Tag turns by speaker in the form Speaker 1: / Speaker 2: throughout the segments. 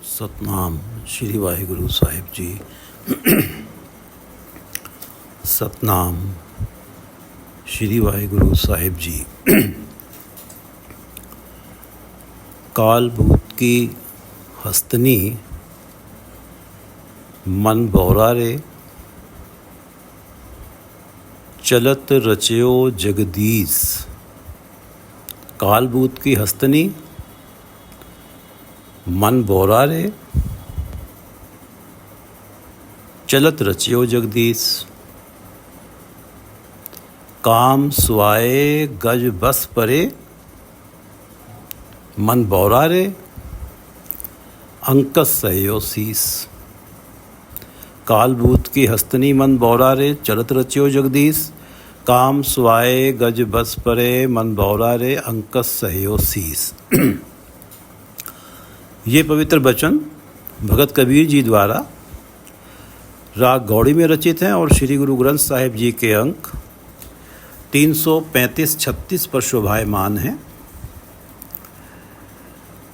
Speaker 1: सतनाम श्री वाहिगुरु साहिब जी। सतनाम श्री वाहिगुरु साहिब जी। काल भूत की हस्तनी मन बौरा रे, चलत रचयो जगदीश। काल भूत की हस्तनी मन बौरा रे, चलत रचियो जगदीश। काम सुआए गज बस परे, मन बौरा रे, अंकस सहयो शीस। काल भूत की हस्तनी मन बौरा रे, चलत रचियो जगदीश। काम सुआए गज बस परे, मन बौरा रे, अंकस सहयो शीस। ये पवित्र वचन भगत कबीर जी द्वारा राग गौड़ी में रचित हैं और श्री गुरु ग्रंथ साहिब जी के अंक 335-36 पर शोभायमान हैं।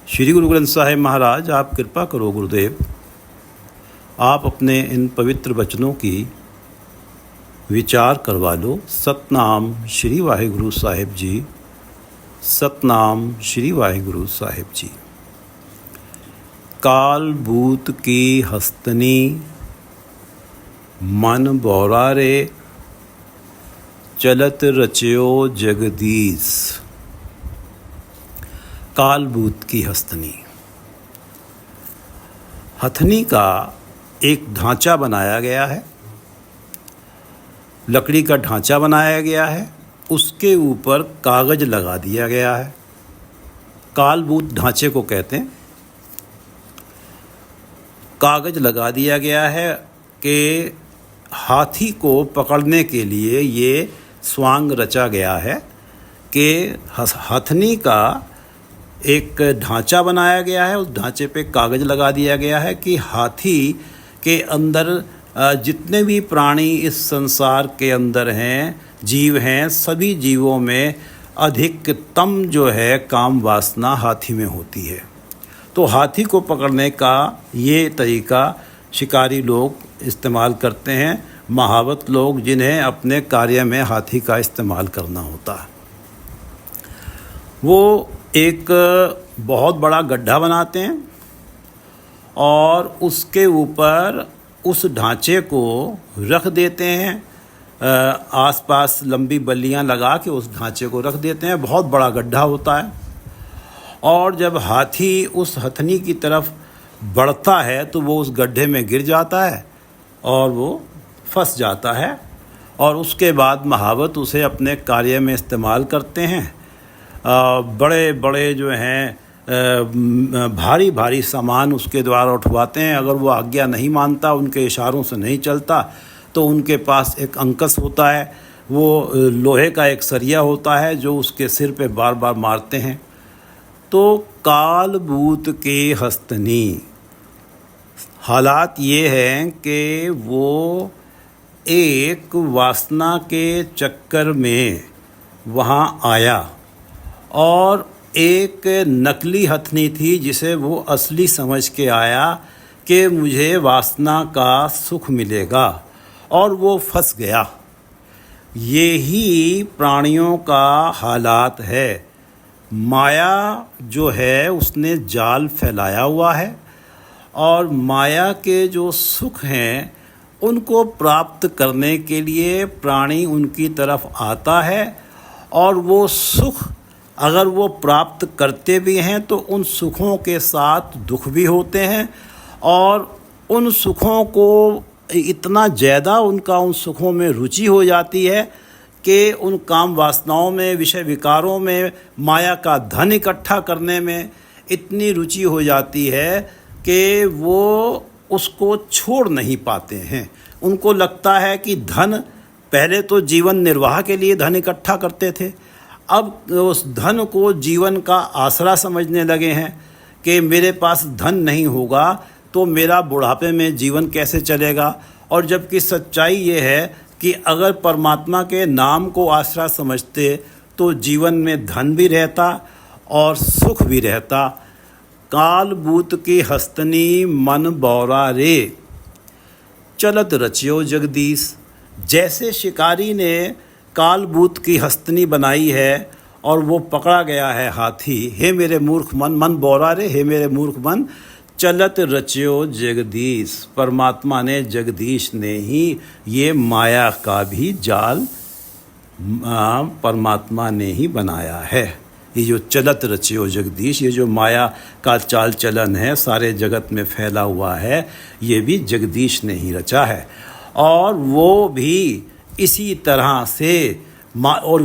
Speaker 1: श्री गुरु ग्रंथ साहिब महाराज, आप कृपा करो गुरुदेव, आप अपने इन पवित्र वचनों की विचार करवा लो। सतनाम श्री वाहिगुरु साहिब जी। सतनाम श्री वाहिगुरु साहिब जी। काल भूत की हस्तनी मन बौरा रे, चलत रचयो जगदीश। काल भूत की हस्तनी, हथनी का एक ढांचा बनाया गया है, लकड़ी का ढांचा बनाया गया है, उसके ऊपर कागज लगा दिया गया है। काल भूत ढांचे को कहते हैं। कागज लगा दिया गया है कि हाथी को पकड़ने के लिए ये स्वांग रचा गया है कि हथनी का एक ढांचा बनाया गया है, उस ढांचे पे कागज लगा दिया गया है कि हाथी के अंदर जितने भी प्राणी इस संसार के अंदर हैं, जीव हैं, सभी जीवों में अधिकतम जो है काम वासना हाथी में होती है। तो हाथी को पकड़ने का ये तरीका शिकारी लोग इस्तेमाल करते हैं, महावत लोग जिन्हें अपने कार्य में हाथी का इस्तेमाल करना होता है। वो एक बहुत बड़ा गड्ढा बनाते हैं और उसके ऊपर उस ढांचे को रख देते हैं। आसपास लंबी बल्लियां लगा के उस ढांचे को रख देते हैं। बहुत बड़ा गड्ढा होता है और जब हाथी उस हथनी की तरफ बढ़ता है तो वो उस गड्ढे में गिर जाता है और वो फंस जाता है और उसके बाद महावत उसे अपने कार्य में इस्तेमाल करते हैं। बड़े बड़े जो हैं भारी भारी सामान उसके द्वारा उठवाते हैं। अगर वो आज्ञा नहीं मानता, उनके इशारों से नहीं चलता, तो उनके पास एक अंकस होता है, वो लोहे का एक सरिया होता है जो उसके सिर पे बार बार मारते हैं। तो काल भूत के हस्तनी, हालात ये हैं कि वो एक वासना के चक्कर में वहाँ आया और एक नकली हथनी थी जिसे वो असली समझ के आया कि मुझे वासना का सुख मिलेगा, और वो फंस गया। ये ही प्राणियों का हालात है। माया जो है उसने जाल फैलाया हुआ है और माया के जो सुख हैं उनको प्राप्त करने के लिए प्राणी उनकी तरफ आता है, और वो सुख अगर वो प्राप्त करते भी हैं तो उन सुखों के साथ दुख भी होते हैं, और उन सुखों को इतना ज़्यादा उनका उन सुखों में रुचि हो जाती है कि उन काम वासनाओं में, विषय विकारों में, माया का धन इकट्ठा करने में इतनी रुचि हो जाती है कि वो उसको छोड़ नहीं पाते हैं। उनको लगता है कि धन, पहले तो जीवन निर्वाह के लिए धन इकट्ठा करते थे, अब उस धन को जीवन का आसरा समझने लगे हैं कि मेरे पास धन नहीं होगा तो मेरा बुढ़ापे में जीवन कैसे चलेगा। और जबकि सच्चाई ये है कि अगर परमात्मा के नाम को आसरा समझते तो जीवन में धन भी रहता और सुख भी रहता। कालबूत की हस्तनी मन बौरा रे, चलत रचियो जगदीश। जैसे शिकारी ने कालबूत की हस्तनी बनाई है और वो पकड़ा गया है हाथी, हे मेरे मूर्ख मन, मन बौरा रे, हे मेरे मूर्ख मन, चलत रचियो जगदीश। परमात्मा ने, जगदीश ने ही ये माया का भी जाल परमात्मा ने ही बनाया है। ये जो चलत रचियो जगदीश, ये जो माया का चाल चलन है सारे जगत में फैला हुआ है, ये भी जगदीश ने ही रचा है। और वो भी इसी तरह से और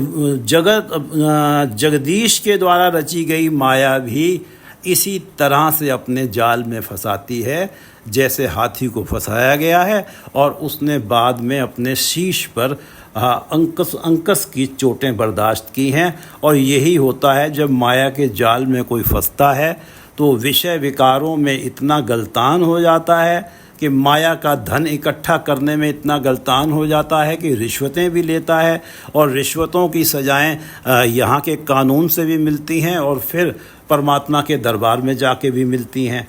Speaker 1: जगदीश के द्वारा रची गई माया भी इसी तरह से अपने जाल में फंसाती है जैसे हाथी को फंसाया गया है, और उसने बाद में अपने शीश पर अंकस की चोटें बर्दाश्त की हैं। और यही होता है जब माया के जाल में कोई फंसता है तो विषय विकारों में इतना गलतान हो जाता है कि माया का धन इकट्ठा करने में इतना गलतान हो जाता है कि रिश्वतें भी लेता है, और रिश्वतों की सजाएं यहाँ के कानून से भी मिलती हैं और फिर परमात्मा के दरबार में जाके भी मिलती हैं।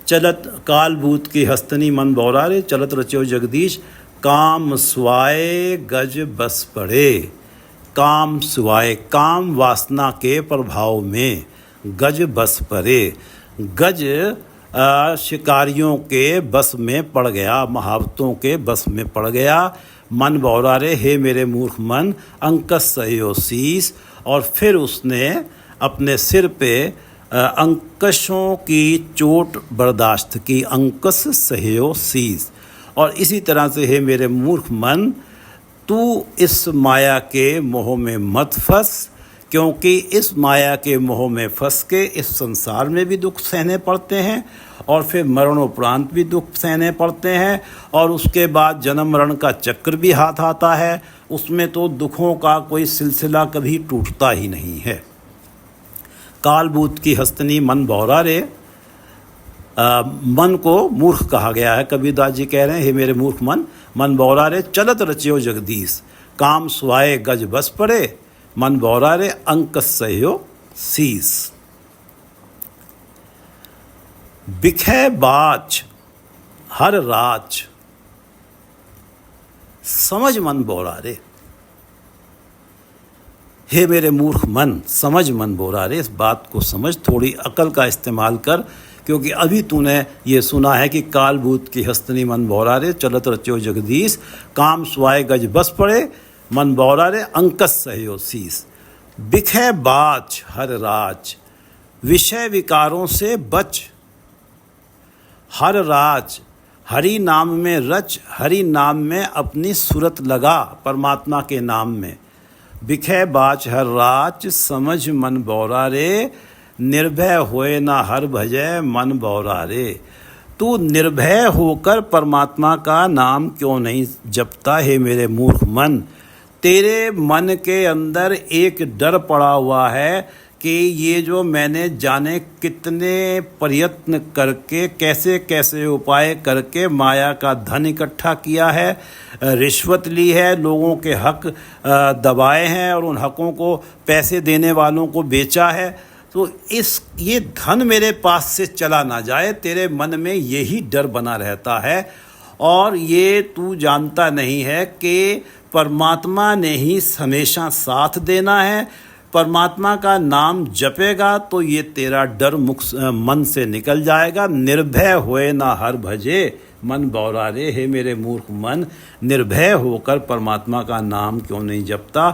Speaker 1: चलत कालबूत की हस्तनी मन बौरा रे, चलत रचियो जगदीश। काम सुआए गज बस पड़े, काम सुआए, काम वासना के प्रभाव में गज बस पड़े। गज शिकारियों के बस में पड़ गया, महावतों के बस में पड़ गया। मन बौरा रे, हे मेरे मूर्ख मन, अंकस सहयो शीस। और फिर उसने अपने सिर पे अंकशों की चोट बर्दाश्त की, अंकस सहयो शीस। और इसी तरह से, हे मेरे मूर्ख मन, तू इस माया के मोह में मत फंस, क्योंकि इस माया के मोह में फंस के इस संसार में भी दुख सहने पड़ते हैं और फिर मरणोपरांत भी दुख सहने पड़ते हैं, और उसके बाद जन्म मरण का चक्र भी हाथ आता है। उसमें तो दुखों का कोई सिलसिला कभी टूटता ही नहीं है। कालबूत की हस्तनी मन बौरा रे, मन को मूर्ख कहा गया है। कबीरदास जी कह रहे हैं, हे मेरे मूर्ख मन, मन बौरा रे, चलत रचियो जगदीश। काम सुआए गज बस पड़े, मन बौरा रे, अंकस सहयो शीस। बिखे बाच हर राज, समझ मन बौरा रे, हे मेरे मूर्ख मन, समझ मन बौरा रे। इस बात को समझ, थोड़ी अकल का इस्तेमाल कर, क्योंकि अभी तूने ये सुना है कि कालबूत की हस्तनी मन बौरा रे, चलत रचियो जगदीश। काम सुआए गज बस पड़े, मन बौरा रे, अंकस सहयो शीस। बिखे बाच हर राज, विषय विकारों से बच। हर राज, हरि नाम में रच, हरि नाम में अपनी सूरत लगा, परमात्मा के नाम में। बिखे बाच हर राज, समझ मन बौरा रे, निर्भय होए ना हर भजय मन बौरा रे। तू निर्भय होकर परमात्मा का नाम क्यों नहीं जपता, हे मेरे मूर्ख मन। तेरे मन के अंदर एक डर पड़ा हुआ है कि ये जो मैंने जाने कितने प्रयत्न करके, कैसे कैसे उपाय करके माया का धन इकट्ठा किया है, रिश्वत ली है, लोगों के हक दबाए हैं और उन हकों को पैसे देने वालों को बेचा है, तो ये धन मेरे पास से चला ना जाए, तेरे मन में यही डर बना रहता है। और ये तू जानता नहीं है कि परमात्मा ने ही हमेशा साथ देना है। परमात्मा का नाम जपेगा तो ये तेरा डर मन से निकल जाएगा। निर्भय होए ना हर भजे, मन बौरा रे, हे मेरे मूर्ख मन, निर्भय होकर परमात्मा का नाम क्यों नहीं जपता?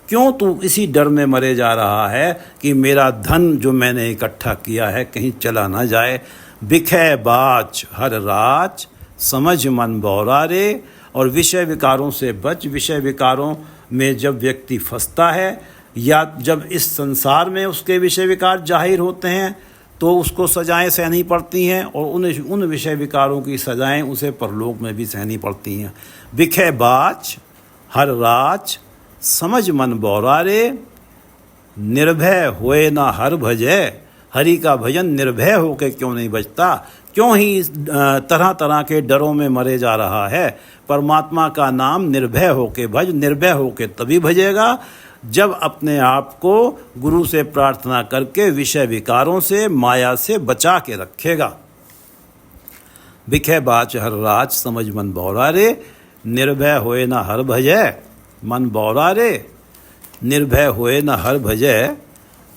Speaker 1: क्यों तू इसी डर में मरे जा रहा है कि मेरा धन जो मैंने इकट्ठा किया है कहीं चला ना जाए? बिखे बाच हर राज, समझ मन बौरा रे। और विषय विकारों से बच। विषय विकारों में जब व्यक्ति फंसता है या जब इस संसार में उसके विषय विकार जाहिर होते हैं तो उसको सजाएं सहनी पड़ती हैं, और उन विषय विकारों की सजाएं उसे परलोक में भी सहनी पड़ती हैं। बिखे बाच हर राज, समझ मन बौरा रे, निर्भय होए ना हर भजय। हरि का भजन निर्भय होकर क्यों नहीं बजता? क्यों ही तरह तरह के डरों में मरे जा रहा है? परमात्मा का नाम निर्भय होके भज। निर्भय होके तभी भजेगा जब अपने आप को गुरु से प्रार्थना करके विषय विकारों से, माया से बचा के रखेगा। बिखे बाच हर राज समझ मन बौरा रे, निर्भय होए न हर भजय मन बौरा रे, निर्भय होए न हर भजय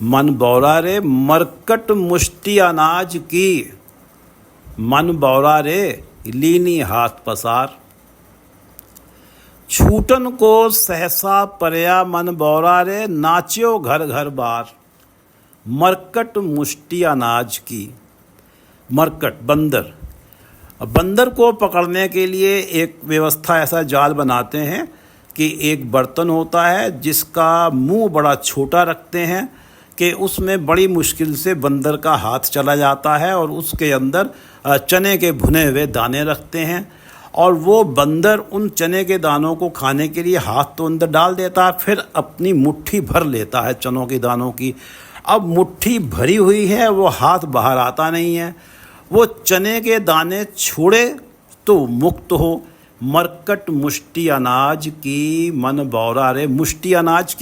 Speaker 1: मन बौरा रे, मरकट मुष्टि अनाज की मन बौरा रे, लीनी हाथ पसार, छूटन को सहसा परया मन बौरा रे, नाच्यो घर घर बार, मरकट मुष्टि अनाज की। मरकट बंदर, बंदर को पकड़ने के लिए एक व्यवस्था ऐसा जाल बनाते हैं कि एक बर्तन होता है जिसका मुंह बड़ा छोटा रखते हैं कि उसमें बड़ी मुश्किल से बंदर का हाथ चला जाता है, और उसके अंदर चने के भुने हुए दाने रखते हैं, और वो बंदर उन चने के दानों को खाने के लिए हाथ तो अंदर डाल देता है, फिर अपनी मुट्ठी भर लेता है चनों के दानों की। अब मुट्ठी भरी हुई है, वो हाथ बाहर आता नहीं है, वो चने के दाने छोड़े तो मुक्त हो। मरकट मुष्टि अनाज की मन बौरा रे, मुष्टि अनाज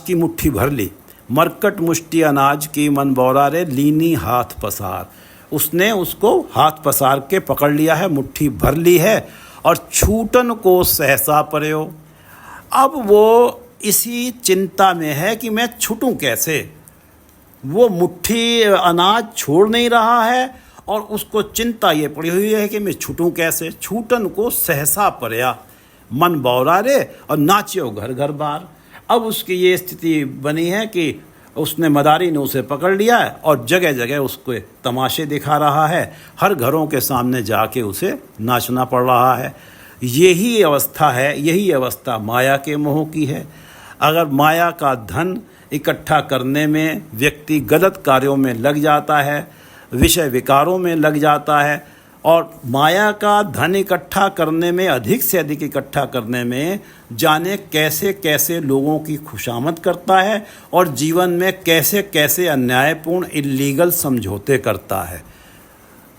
Speaker 1: की मुट्ठी भर ली, मरकट मुष्टि अनाज की मन बौरा रे, लीनी हाथ पसार, उसने उसको हाथ पसार के पकड़ लिया है, मुट्ठी भर ली है, और छूटन को सहसा परयो। अब वो इसी चिंता में है कि मैं छूटूं कैसे। वो मुट्ठी अनाज छोड़ नहीं रहा है और उसको चिंता ये पड़ी हुई है कि मैं छूटूं कैसे। छूटन को सहसा परया मन बौरा रे, और नाच्यो घर घर बार। अब उसकी ये स्थिति बनी है कि उसने मदारी ने उसे पकड़ लिया है और जगह जगह उसको तमाशे दिखा रहा है, हर घरों के सामने जाके उसे नाचना पड़ रहा है। यही अवस्था है, यही अवस्था माया के मोह की है। अगर माया का धन इकट्ठा करने में व्यक्ति गलत कार्यों में लग जाता है, विषय विकारों में लग जाता है, और माया का धन इकट्ठा करने में, अधिक से अधिक इकट्ठा करने में जाने कैसे कैसे लोगों की खुशामद करता है, और जीवन में कैसे कैसे अन्यायपूर्ण इल्लीगल समझौते करता है।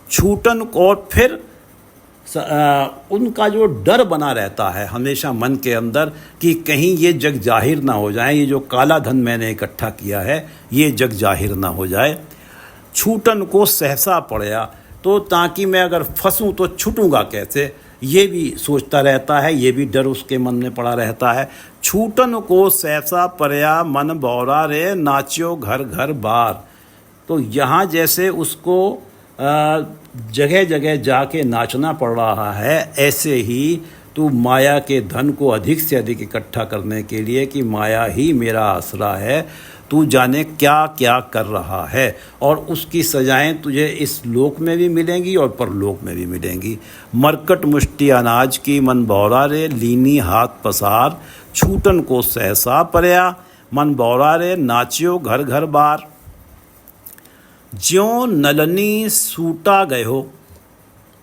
Speaker 1: छूटन को, और फिर उनका जो डर बना रहता है हमेशा मन के अंदर कि कहीं ये जग जाहिर ना हो जाए, ये जो काला धन मैंने इकट्ठा किया है ये जग जाहिर ना हो जाए। छूटन को सहसा पड़या, तो ताकि मैं अगर फंसूं तो छूटूंगा कैसे, ये भी सोचता रहता है, ये भी डर उसके मन में पड़ा रहता है। छूटन को सहसा परया मन बौरा रे, नाच्यो घर घर बार। तो यहाँ जैसे उसको जगह जगह जाके नाचना पड़ रहा है, ऐसे ही तू माया के धन को अधिक से अधिक इकट्ठा करने के लिए कि माया ही मेरा आसरा है, तू जाने क्या क्या कर रहा है, और उसकी सजाएं तुझे इस लोक में भी मिलेंगी और परलोक में भी मिलेंगी। मरकट मुष्टि अनाज की मन बौरा रे, लीनी हाथ पसार, छूटन को सहसा परया मन बौरा रे, नाच्यो घर घर बार। ज्यों नलनी सूटा गयो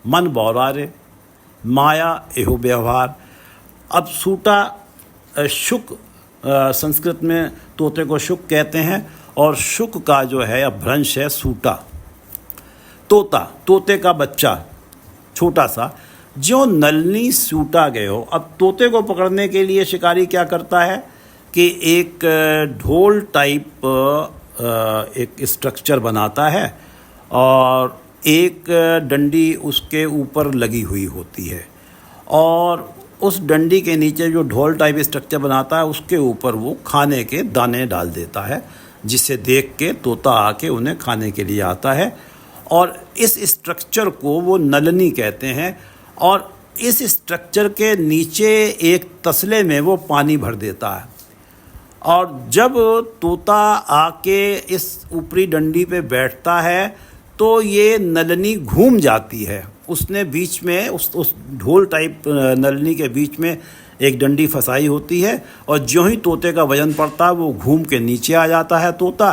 Speaker 1: मन बौरा रे, माया एहो व्यवहार। अब सूटा शुक, संस्कृत में तोते को शुक कहते हैं, और शुक का जो है अपभ्रंश है सूटा। तोता, तोते का बच्चा छोटा सा। ज्यों नलनी सूटा गयो, अब तोते को पकड़ने के लिए शिकारी क्या करता है कि एक ढोल टाइप एक स्ट्रक्चर बनाता है, और एक डंडी उसके ऊपर लगी हुई होती है, और उस डंडी के नीचे जो ढोल टाइप स्ट्रक्चर बनाता है उसके ऊपर वो खाने के दाने डाल देता है, जिसे देख के तोता आके उन्हें खाने के लिए आता है। और इस स्ट्रक्चर को वो नलनी कहते हैं, और इस स्ट्रक्चर के नीचे एक तसले में वो पानी भर देता है, और जब तोता आके इस ऊपरी डंडी पे बैठता है तो ये नलनी घूम जाती है। उसने बीच में उस ढोल टाइप नलनी के बीच में एक डंडी फंसाई होती है, और जो ही तोते का वजन पड़ता है वो घूम के नीचे आ जाता है तोता,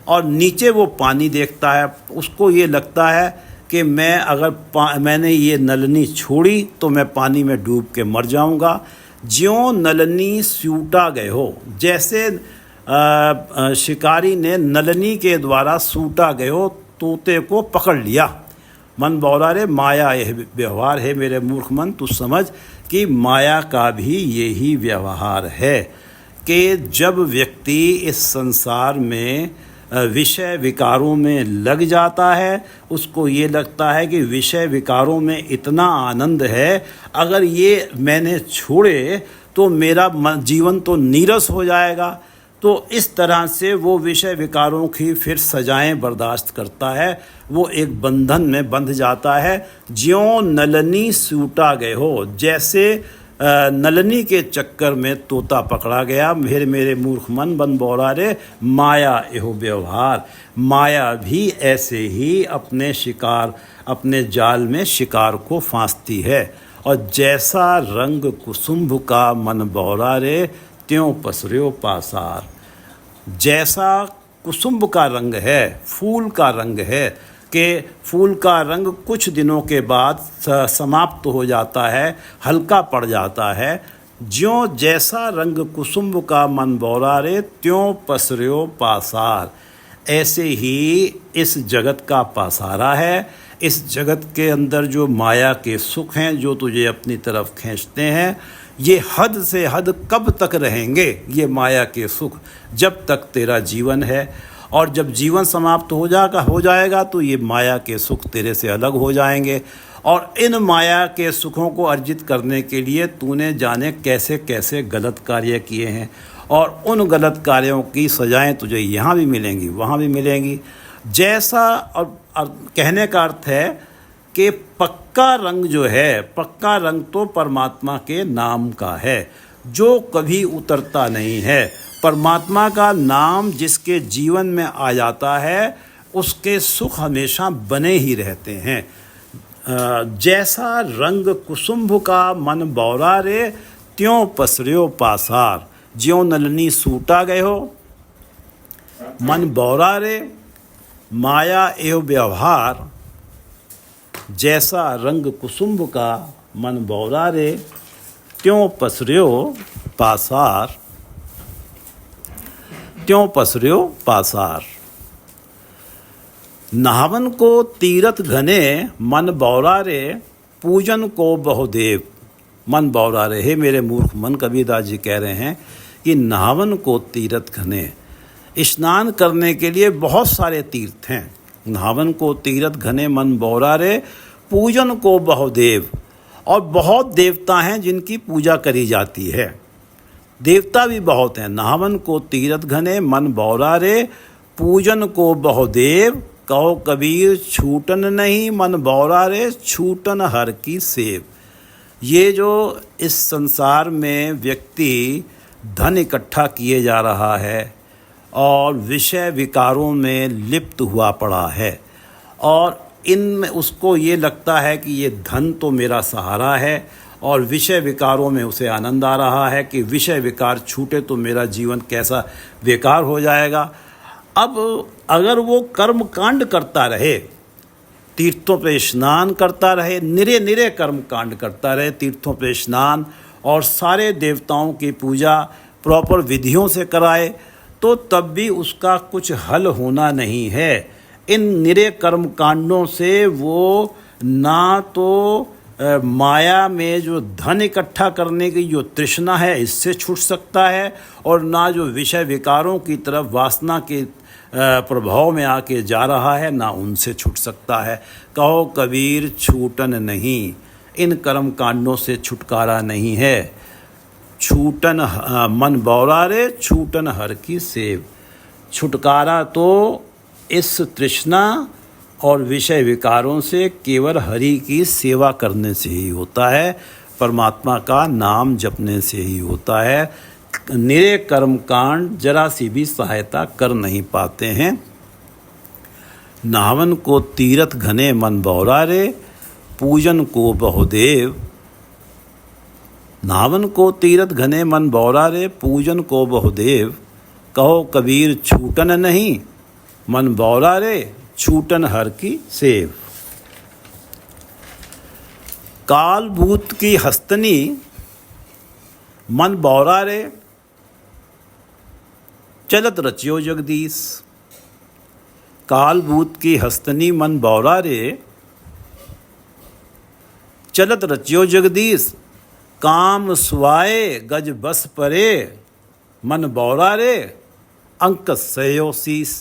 Speaker 1: और नीचे वो पानी देखता है। उसको ये लगता है कि मैं अगर मैंने ये नलनी छोड़ी तो मैं पानी में डूब के मर जाऊंगा। ज्यों नलनी सूटा गए हो, जैसे शिकारी ने नलनी के द्वारा सूटा गए हो तोते को पकड़ लिया। मन बौरा रे, माया यह व्यवहार है। मेरे मूर्ख मन, तू समझ कि माया का भी यही व्यवहार है कि जब व्यक्ति इस संसार में विषय विकारों में लग जाता है, उसको ये लगता है कि विषय विकारों में इतना आनंद है, अगर ये मैंने छोड़े तो मेरा जीवन तो नीरस हो जाएगा। तो इस तरह से वो विषय विकारों की फिर सजाएं बर्दाश्त करता है, वो एक बंधन में बंध जाता है। ज्यों नलनी सूटा गए हो, जैसे नलनी के चक्कर में तोता पकड़ा गया। मेरे मूर्ख मन बन बौरा रे, माया एहो व्यवहार। माया भी ऐसे ही अपने शिकार, अपने जाल में शिकार को फांसती है। और जैसा रंग कुसुम्भ का मन बौरा रे, त्यों पसर्यो पासार। जैसा कुसुम्भ का रंग है, फूल का रंग है, कि फूल का रंग कुछ दिनों के बाद समाप्त हो जाता है, हल्का पड़ जाता है। ज्यों जैसा रंग कुसुम्भ का मन बौरा रे, त्यों पसर्यो पासार। ऐसे ही इस जगत का पासारा है। इस जगत के अंदर जो माया के सुख हैं, जो तुझे अपनी तरफ खींचते हैं, ये हद से हद कब तक रहेंगे ये माया के सुख? जब तक तेरा जीवन है। और जब जीवन समाप्त हो जाएगा तो ये माया के सुख तेरे से अलग हो जाएंगे। और इन माया के सुखों को अर्जित करने के लिए तूने जाने कैसे कैसे गलत कार्य किए हैं, और उन गलत कार्यों की सजाएं तुझे यहाँ भी मिलेंगी, वहाँ भी मिलेंगी। जैसा और कहने का अर्थ है कि पक्का रंग जो है, पक्का रंग तो परमात्मा के नाम का है, जो कभी उतरता नहीं है। परमात्मा का नाम जिसके जीवन में आ जाता है, उसके सुख हमेशा बने ही रहते हैं। जैसा रंग कुसुम्भ का मन बौरा रे, त्यों पसर्यो पासार। ज्यों नलनी सूटा गए हो, मन बौरा रे, माया एवं व्यवहार। जैसा रंग कुसुम्भ का मन बौरा रे, त्यों पसर्यो पासार। त्यों पसर्यो पासार। नहावन को तीरथ घने, मन बौरा रे, पूजन को बहुदेव। मन बौरा रे, हे मेरे मूर्ख मन, कबीरदास जी कह रहे हैं कि नहावन को तीरथ घने, स्नान करने के लिए बहुत सारे तीर्थ हैं। नहावन को तीरथ घने मन बौरा रे, पूजन को बहुदेव। और बहुत देवता हैं जिनकी पूजा करी जाती है, देवता भी बहुत हैं। नहावन को तीरथ घने मन बौरा रे, पूजन को बहुदेव। कहो कबीर छूटन नहीं, मन बौरा रे, छूटन हर की सेव। ये जो इस संसार में व्यक्ति धन इकट्ठा किए जा रहा है और विषय विकारों में लिप्त हुआ पड़ा है, और इनमें उसको ये लगता है कि ये धन तो मेरा सहारा है, और विषय विकारों में उसे आनंद आ रहा है कि विषय विकार छूटे तो मेरा जीवन कैसा बेकार हो जाएगा। अब अगर वो कर्म कांड करता रहे, तीर्थों पे स्नान करता रहे, निरे निरे कर्म कांड करता रहे, तीर्थों पे स्नान और सारे देवताओं की पूजा प्रॉपर विधियों से कराए, तो तब भी उसका कुछ हल होना नहीं है। इन निरे कर्म कांडों से वो ना तो माया में जो धन इकट्ठा करने की जो तृष्णा है इससे छूट सकता है, और ना जो विषय विकारों की तरफ वासना के प्रभाव में आके जा रहा है, ना उनसे छूट सकता है। कहो कबीर छूटन नहीं, इन कर्म कांडों से छुटकारा नहीं है। छूटन मन बौरा रे, छूटन हर की सेव। छुटकारा तो इस तृष्णा और विषय विकारों से केवल हरि की सेवा करने से ही होता है, परमात्मा का नाम जपने से ही होता है। निरे कर्म कांड जरा सी भी सहायता कर नहीं पाते हैं। नहावन को तीरथ घने मन बौरा रे, पूजन को बहुदेव। नहावन को तीरथ घने मन बौरा रे, पूजन को बहुदेव। कहो कबीर छूटन नहीं, मन बौरा रे, छूटन हर की सेव। काल भूत की हस्तनी, मन बौरा रे, चलत रचियो जगदीश। काल भूत की हस्तनी मन बौरा रे, चलत रचियो जगदीश। काम सुवाए गज बस परे, मन बौरा रे अंक सयो शीस।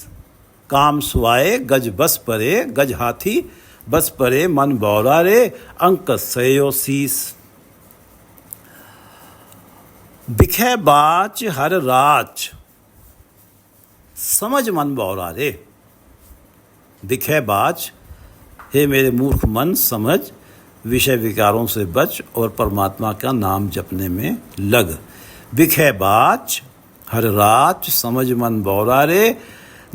Speaker 1: काम सुआए गज बस परे, गज हाथी बस परे, मन बौरा रे अंक सयो शीस। बिखे बाच हर राच, समझ मन बौरा रे। बिखे बाच, हे मेरे मूर्ख मन समझ, विषय विकारों से बच और परमात्मा का नाम जपने में लग। बिखे बाच हर राच, समझ मन बौरा रे।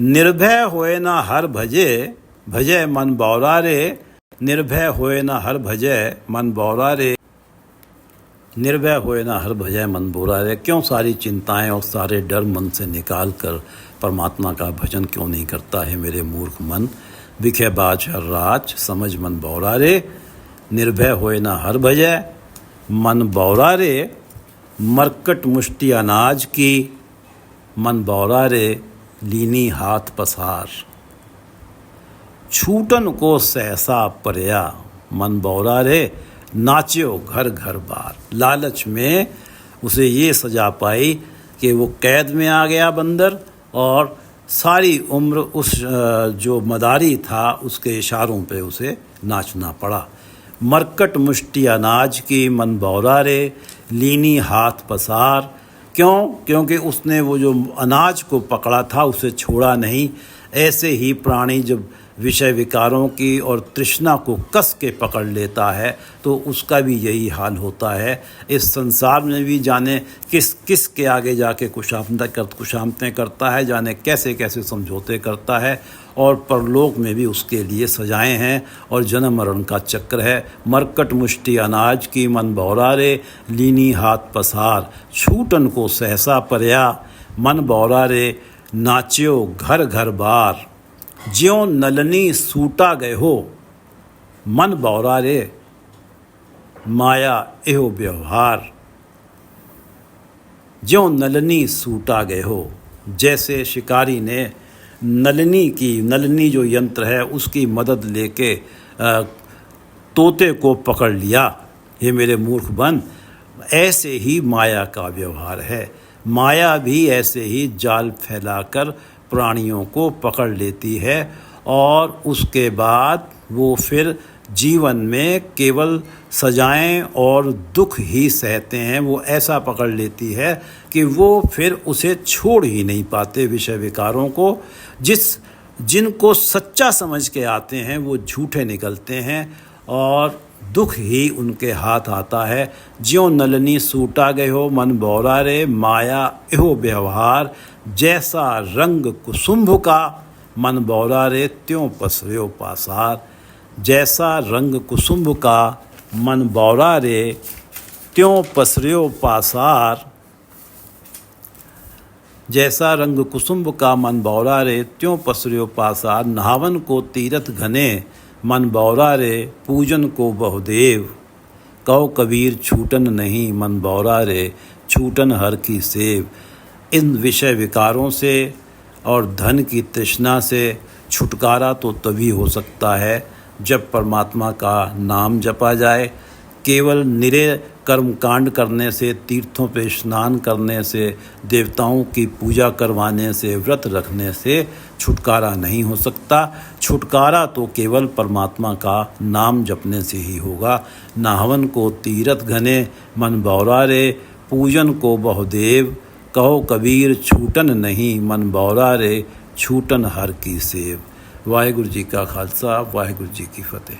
Speaker 1: निर्भय होए ना हर भजे, भजे मन बौरा रे। निर्भय होए ना हर भजे मन बौरा रे। निर्भय होए ना हर भजय मन बौरा रे। क्यों सारी चिंताएं और सारे डर मन से निकाल कर परमात्मा का भजन क्यों नहीं करता है मेरे मूर्ख मन। बिखे बाज हर राच, समझ मन बौरा रे। निर्भय होए ना हर भजय मन बौरा रे। मरकट मुष्टि अनाज की, मन बौरा रे लीनी हाथ पसार। छूटन को सहसा परया, मन बौरा रे नाच्यो घर घर बार। लालच में उसे ये सजा पाई कि वो कैद में आ गया बंदर, और सारी उम्र उस जो मदारी था उसके इशारों पे उसे नाचना पड़ा। मरकट मुष्टि अनाज की, मन बौरा रे लीनी हाथ पसार। क्यों? क्योंकि उसने वो जो अनाज को पकड़ा था उसे छोड़ा नहीं। ऐसे ही प्राणी जब विषय विकारों की और तृष्णा को कस के पकड़ लेता है तो उसका भी यही हाल होता है। इस संसार में भी जाने किस किस के आगे जाके कुशामतें करता है, जाने कैसे कैसे समझौते करता है, और परलोक में भी उसके लिए सजाएं हैं और जन्म मरण का चक्र है। मरकट मुष्टि अनाज की, मन बौरा रे लीनी हाथ पसार। छूटन को सहसा परया, मन बौरा रे नाच्यो घर घर बार। ज्यों नलनी सूटा गए हो, मन बौरा रे माया एहो व्यवहार। ज्यों नलनी सूटा गए हो, जैसे शिकारी ने नलनी जो यंत्र है उसकी मदद लेके तोते को पकड़ लिया। ये मेरे मूर्ख बन, ऐसे ही माया का व्यवहार है। माया भी ऐसे ही जाल फैलाकर प्राणियों को पकड़ लेती है और उसके बाद वो फिर जीवन में केवल सजाएं और दुख ही सहते हैं। वो ऐसा पकड़ लेती है कि वो फिर उसे छोड़ ही नहीं पाते विषय विकारों को। जिनको सच्चा समझ के आते हैं वो झूठे निकलते हैं और दुख ही उनके हाथ आता है। ज्यों नलनी सूटा गए हो, मन बौरा रे माया एहो व्यवहार। जैसा रंग कुसुम्भ का, मन बौरा रे त्यों पसर्यो पासार। जैसा रंग कुसुम्भ का, मन बौरा रे त्यों पसर्यो पासार। जैसा रंग कुसुम्भ का, मन बौरा रे त्यों पसर्यो पासार। नहावन को तीरथ घने, मन बौरा रे पूजन को बहुदेव। कहो कबीर छूटन नहीं, मन बौरा रे छूटन हर की सेव। इन विषय विकारों से और धन की तृष्णा से छुटकारा तो तभी हो सकता है जब परमात्मा का नाम जपा जाए। केवल निरे कर्म कांड करने से, तीर्थों पे स्नान करने से, देवताओं की पूजा करवाने से, व्रत रखने से छुटकारा नहीं हो सकता। छुटकारा तो केवल परमात्मा का नाम जपने से ही होगा। नाहवन को तीरथ घने, मन बौरा रे पूजन को बहुदेव। कहो कबीर छूटन नहीं, मन बौरा रे छूटन हर की सेव। वाहिगुरु जी का खालसा, वाहिगुरु जी की फतेह।